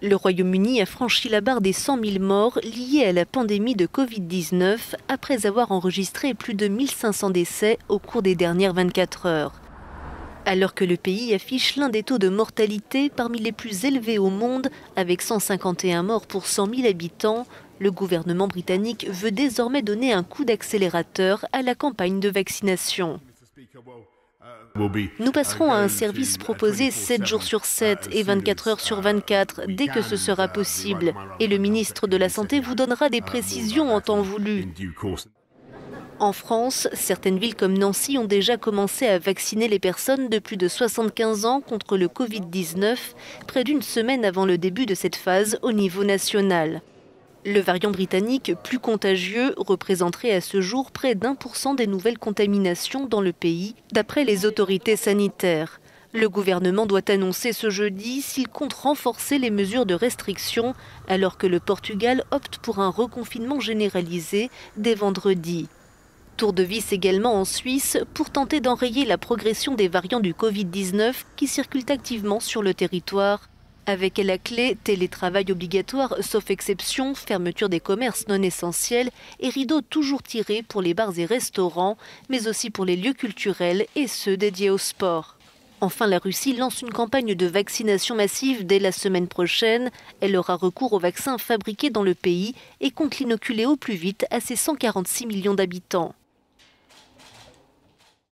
Le Royaume-Uni a franchi la barre des 100 000 morts liés à la pandémie de Covid-19 après avoir enregistré plus de 1500 décès au cours des dernières 24 heures. Alors que le pays affiche l'un des taux de mortalité parmi les plus élevés au monde, avec 151 morts pour 100 000 habitants, le gouvernement britannique veut désormais donner un coup d'accélérateur à la campagne de vaccination. Nous passerons à un service proposé 7 jours sur 7 et 24 heures sur 24 dès que ce sera possible. Et le ministre de la Santé vous donnera des précisions en temps voulu. En France, certaines villes comme Nancy ont déjà commencé à vacciner les personnes de plus de 75 ans contre le Covid-19, près d'une semaine avant le début de cette phase au niveau national. Le variant britannique, plus contagieux, représenterait à ce jour près d'1% des nouvelles contaminations dans le pays, d'après les autorités sanitaires. Le gouvernement doit annoncer ce jeudi s'il compte renforcer les mesures de restriction, alors que le Portugal opte pour un reconfinement généralisé dès vendredi. Tour de vis également en Suisse pour tenter d'enrayer la progression des variants du Covid-19 qui circulent activement sur le territoire. Avec à la clé télétravail obligatoire sauf exception, fermeture des commerces non essentiels et rideaux toujours tirés pour les bars et restaurants, mais aussi pour les lieux culturels et ceux dédiés au sport. Enfin, la Russie lance une campagne de vaccination massive dès la semaine prochaine. Elle aura recours aux vaccins fabriqués dans le pays et compte l'inoculer au plus vite à ses 146 millions d'habitants.